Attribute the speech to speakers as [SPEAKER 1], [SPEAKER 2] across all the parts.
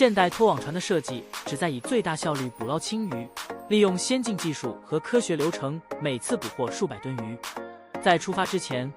[SPEAKER 1] 现代拖网船的设计旨在以最大效率捕捞青鱼，利用先进技术和科学流程，每次捕获数百吨鱼。在出发之前，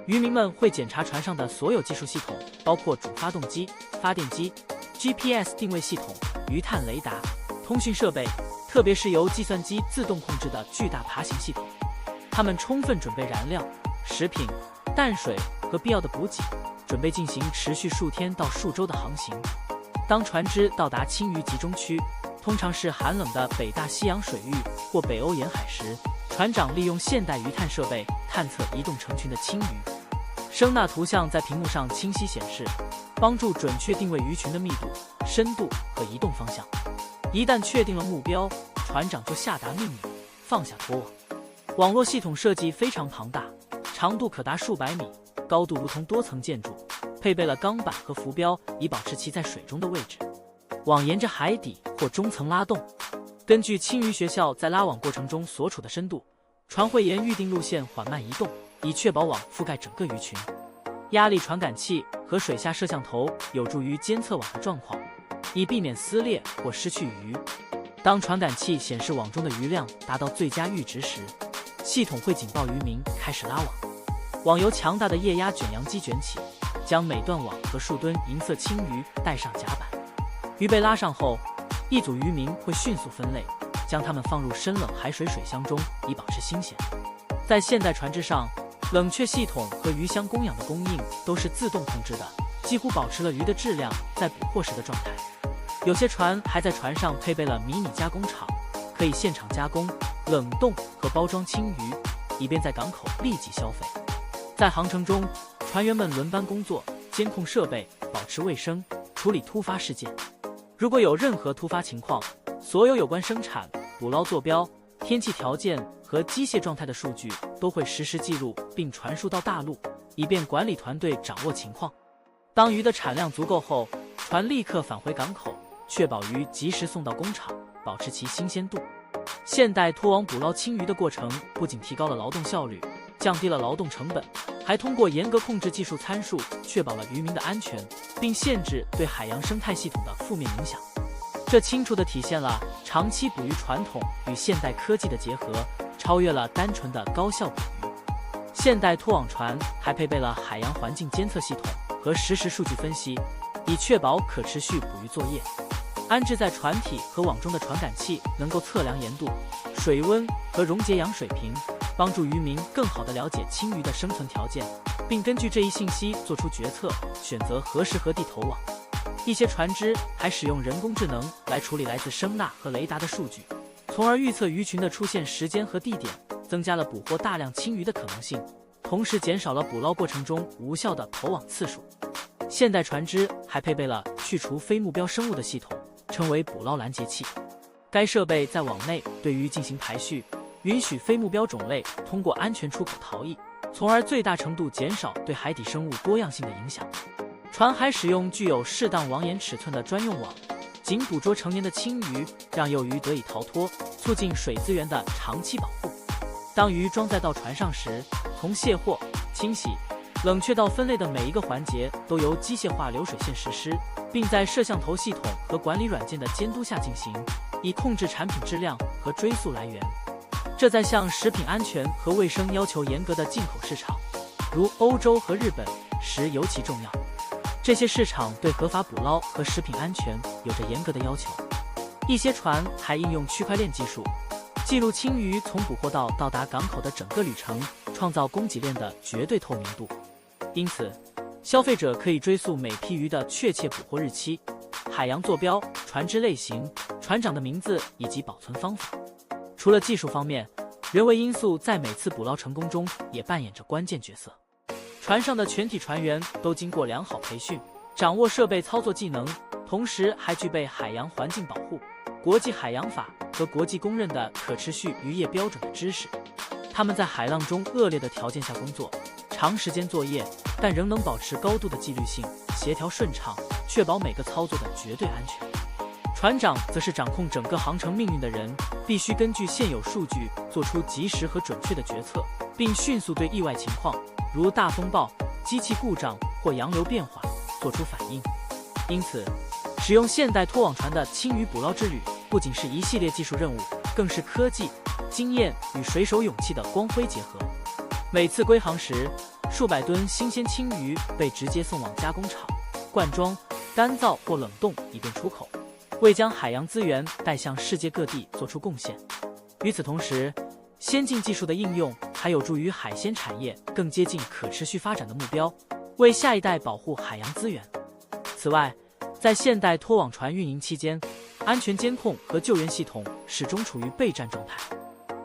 [SPEAKER 1] 渔民们会检查船上的所有技术系统，包括主发动机、发电机、GPS 定位系统、鱼探雷达、通讯设备，特别是由计算机自动控制的巨大爬行系统。他们充分准备燃料、食品、淡水和必要的补给，准备进行持续数天到数周的航行。当船只到达青鱼集中区，通常是寒冷的北大西洋水域或北欧沿海时，船长利用现代鱼探设备探测移动成群的青鱼。声呐图像在屏幕上清晰显示，帮助准确定位鱼群的密度、深度和移动方向。一旦确定了目标，船长就下达命令，放下拖网。网络系统设计非常庞大，长度可达数百米，高度如同多层建筑，配备了钢板和浮标，以保持其在水中的位置。网沿着海底或中层拉动，根据青鱼学校在拉网过程中所处的深度，船会沿预定路线缓慢移动，以确保网覆盖整个鱼群。压力传感器和水下摄像头有助于监测网的状况，以避免撕裂或失去鱼。当传感器显示网中的鱼量达到最佳阈值时，系统会警报渔民开始拉网。网由强大的液压卷扬机卷起，将每段网和数吨银色青鱼带上甲板。鱼被拉上后，一组渔民会迅速分类，将它们放入深冷海水水箱中，以保持新鲜。在现代船只上，冷却系统和鱼箱供氧的供应都是自动控制的，几乎保持了鱼的质量在捕获时的状态。有些船还在船上配备了迷你加工厂，可以现场加工、冷冻和包装青鱼，以便在港口立即消费。在航程中，船员们轮班工作，监控设备，保持卫生，处理突发事件。如果有任何突发情况，所有有关生产、捕捞坐标、天气条件和机械状态的数据都会实时记录并传输到大陆，以便管理团队掌握情况。当鱼的产量足够后，船立刻返回港口，确保鱼及时送到工厂，保持其新鲜度。现代拖网捕捞青鱼的过程不仅提高了劳动效率，降低了劳动成本，还通过严格控制技术参数，确保了渔民的安全，并限制对海洋生态系统的负面影响。这清楚地体现了长期捕鱼传统与现代科技的结合，超越了单纯的高效捕鱼。现代拖网船还配备了海洋环境监测系统和实时数据分析，以确保可持续捕鱼作业。安置在船体和网中的传感器能够测量盐度、水温和溶解氧水平，帮助渔民更好地了解青鱼的生存条件，并根据这一信息做出决策，选择何时何地投网。一些船只还使用人工智能来处理来自声呐和雷达的数据，从而预测鱼群的出现时间和地点，增加了捕获大量青鱼的可能性，同时减少了捕捞过程中无效的投网次数。现代船只还配备了去除非目标生物的系统，称为捕捞拦截器。该设备在网内对鱼进行排序，允许非目标种类通过安全出口逃逸，从而最大程度减少对海底生物多样性的影响。船还使用具有适当网眼尺寸的专用网，仅捕捉成年的青鱼，让幼鱼得以逃脱，促进水资源的长期保护。当鱼装载到船上时，从卸货、清洗、冷却到分类的每一个环节都由机械化流水线实施，并在摄像头系统和管理软件的监督下进行，以控制产品质量和追溯来源。这在向食品安全和卫生要求严格的进口市场，如欧洲和日本时尤其重要。这些市场对合法捕捞和食品安全有着严格的要求。一些船还应用区块链技术，记录青鱼从捕获到达港口的整个旅程，创造供给链的绝对透明度。因此，消费者可以追溯每批鱼的确切捕获日期、海洋坐标、船只类型、船长的名字以及保存方法。除了技术方面，人为因素在每次捕捞成功中也扮演着关键角色。船上的全体船员都经过良好培训，掌握设备操作技能，同时还具备海洋环境保护、国际海洋法和国际公认的可持续渔业标准的知识。他们在海浪中恶劣的条件下工作，长时间作业，但仍能保持高度的纪律性、协调顺畅，确保每个操作的绝对安全。船长则是掌控整个航程命运的人，必须根据现有数据做出及时和准确的决策，并迅速对意外情况，如大风暴、机器故障或洋流变化做出反应。因此，使用现代拖网船的青鱼捕捞之旅，不仅是一系列技术任务，更是科技、经验与水手勇气的光辉结合。每次归航时，数百吨新鲜青鱼被直接送往加工厂、灌装、干燥或冷冻，以便出口，为将海洋资源带向世界各地做出贡献。与此同时，先进技术的应用还有助于海鲜产业更接近可持续发展的目标，为下一代保护海洋资源。此外，在现代拖网船运营期间，安全监控和救援系统始终处于备战状态。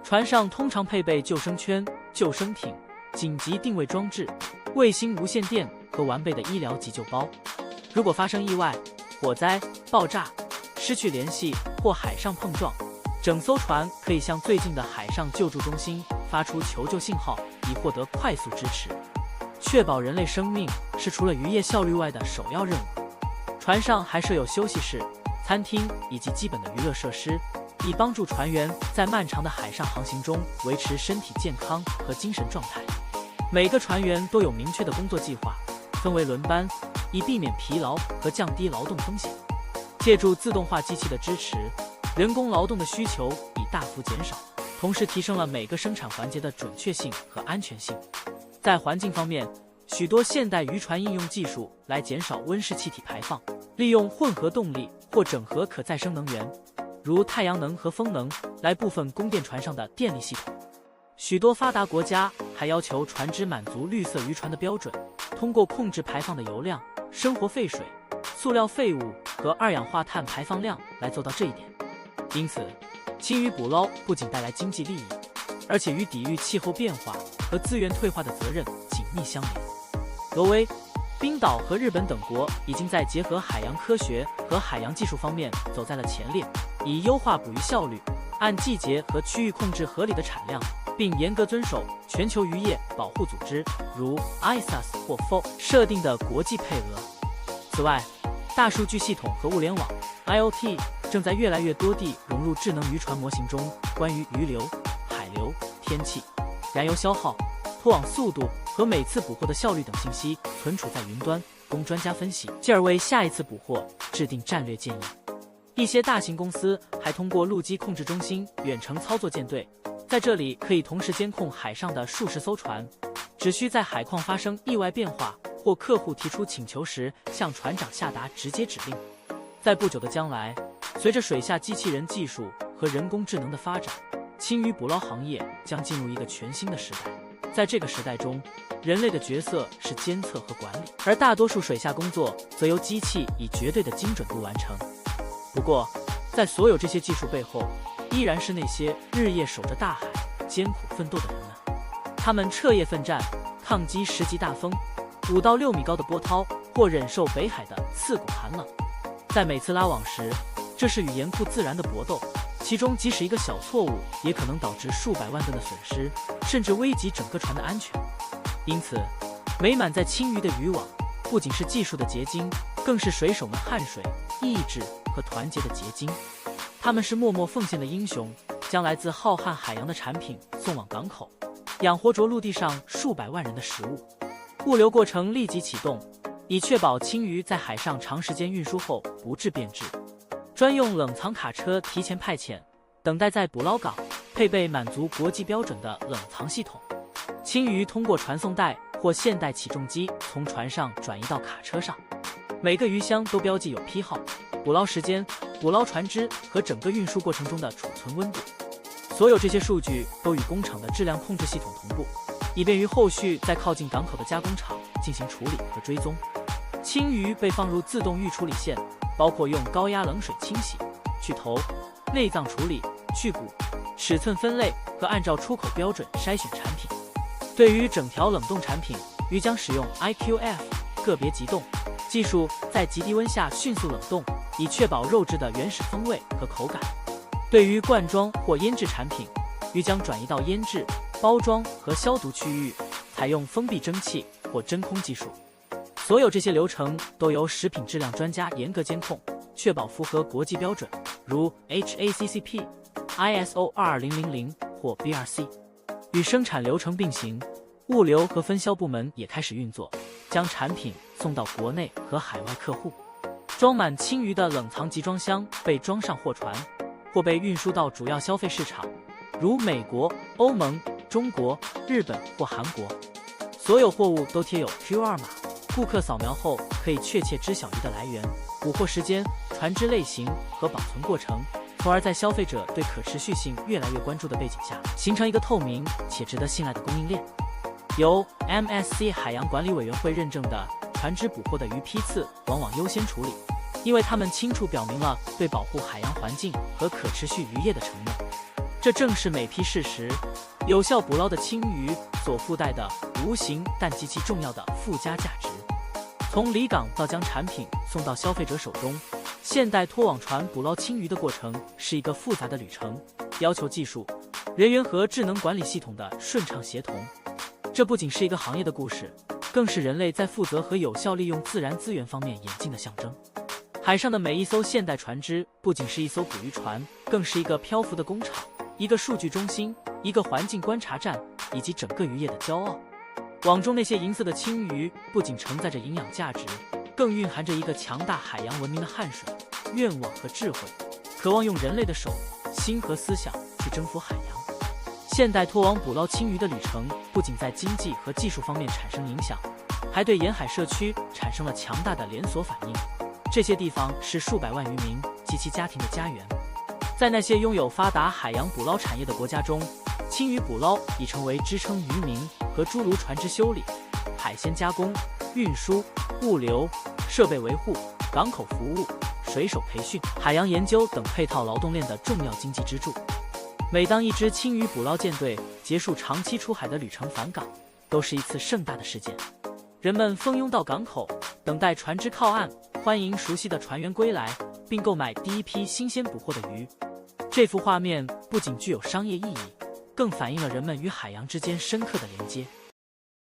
[SPEAKER 1] 船上通常配备救生圈、救生艇、紧急定位装置、卫星无线电和完备的医疗急救包。如果发生意外、火灾、爆炸、失去联系或海上碰撞，整艘船可以向最近的海上救助中心发出求救信号，以获得快速支持。确保人类生命是除了渔业效率外的首要任务。船上还设有休息室、餐厅以及基本的娱乐设施，以帮助船员在漫长的海上航行中维持身体健康和精神状态。每个船员都有明确的工作计划，分为轮班，以避免疲劳和降低劳动风险。借助自动化机器的支持，人工劳动的需求已大幅减少，同时提升了每个生产环节的准确性和安全性。在环境方面，许多现代渔船应用技术来减少温室气体排放，利用混合动力或整合可再生能源，如太阳能和风能，来部分供电船上的电力系统。许多发达国家还要求船只满足绿色渔船的标准，通过控制排放的油量、生活废水、塑料废物和二氧化碳排放量来做到这一点。因此，青鱼捕捞不仅带来经济利益，而且与抵御气候变化和资源退化的责任紧密相连。挪威、冰岛和日本等国已经在结合海洋科学和海洋技术方面走在了前列，以优化捕鱼效率，按季节和区域控制合理的产量，并严格遵守全球渔业保护组织如 ISAS 或 FO 设定的国际配额。此外，大数据系统和物联网 IoT 正在越来越多地融入智能渔船模型中，关于鱼流、海流、天气、燃油消耗、拖网速度和每次捕获的效率等信息存储在云端，供专家分析，进而为下一次捕获制定战略建议。一些大型公司还通过陆基控制中心远程操作舰队，在这里可以同时监控海上的数十艘船，只需在海况发生意外变化或客户提出请求时，向船长下达直接指令。在不久的将来，随着水下机器人技术和人工智能的发展，青鱼捕捞行业将进入一个全新的时代。在这个时代中，人类的角色是监测和管理，而大多数水下工作则由机器以绝对的精准度完成。不过，在所有这些技术背后，依然是那些日夜守着大海、艰苦奋斗的人们。他们彻夜奋战，抗击10级大风、5到6米高的波涛，或忍受北海的刺骨寒冷。在每次拉网时，这是与严酷自然的搏斗，其中即使一个小错误，也可能导致数百万吨的损失，甚至危及整个船的安全。因此，美满在青鱼的渔网，不仅是技术的结晶，更是水手们汗水、意志和团结的结晶。他们是默默奉献的英雄，将来自浩瀚海洋的产品送往港口，养活着陆地上数百万人的食物。物流过程立即启动，以确保青鱼在海上长时间运输后不致变质。专用冷藏卡车提前派遣，等待在捕捞港，配备满足国际标准的冷藏系统。青鱼通过传送带或现代起重机从船上转移到卡车上，每个鱼箱都标记有批号、捕捞时间、捕捞船只和整个运输过程中的储存温度。所有这些数据都与工厂的质量控制系统同步，以便于后续在靠近港口的加工厂进行处理和追踪。青鱼被放入自动预处理线，包括用高压冷水清洗、去头、内脏处理、去骨、尺寸分类和按照出口标准筛选产品。对于整条冷冻产品，鱼将使用 IQF 个别急冻技术，在极低温下迅速冷冻，以确保肉质的原始风味和口感。对于罐装或腌制产品，鱼将转移到腌制、包装和消毒区域，采用封闭蒸汽或真空技术。所有这些流程都由食品质量专家严格监控，确保符合国际标准，如 HACCP、ISO 22000或 BRC。与生产流程并行，物流和分销部门也开始运作，将产品送到国内和海外客户。装满青鱼的冷藏集装箱被装上货船，或被运输到主要消费市场，如美国、欧盟、中国、日本或韩国。所有货物都贴有 QR 码，顾客扫描后可以确切知晓鱼的来源、捕获时间、船只类型和保存过程，从而在消费者对可持续性越来越关注的背景下，形成一个透明且值得信赖的供应链。由 MSC 海洋管理委员会认证的船只捕获的鱼批次往往优先处理，因为它们清楚表明了对保护海洋环境和可持续渔业的承诺。这正是每批适时、有效捕捞的青鱼所附带的无形但极其重要的附加价值。从离港到将产品送到消费者手中，现代拖网船捕捞青鱼的过程是一个复杂的旅程，要求技术、人员和智能管理系统的顺畅协同。这不仅是一个行业的故事，更是人类在负责和有效利用自然资源方面演进的象征。海上的每一艘现代船只不仅是一艘捕鱼船，更是一个漂浮的工厂，一个数据中心，一个环境观察站，以及整个渔业的骄傲。网中那些银色的青鱼不仅承载着营养价值，更蕴含着一个强大海洋文明的汗水、愿望和智慧，渴望用人类的手、心和思想去征服海洋。现代拖网捕捞青鱼的旅程不仅在经济和技术方面产生影响，还对沿海社区产生了强大的连锁反应。这些地方是数百万渔民及其家庭的家园。在那些拥有发达海洋捕捞产业的国家中，青鱼捕捞已成为支撑渔民和诸如船只修理、海鲜加工、运输、物流、设备维护、港口服务、水手培训、海洋研究等配套劳动链的重要经济支柱。每当一支青鱼捕捞舰队结束长期出海的旅程返港，都是一次盛大的事件。人们蜂拥到港口，等待船只靠岸，欢迎熟悉的船员归来，并购买第一批新鲜捕获的鱼。这幅画面不仅具有商业意义，更反映了人们与海洋之间深刻的连接。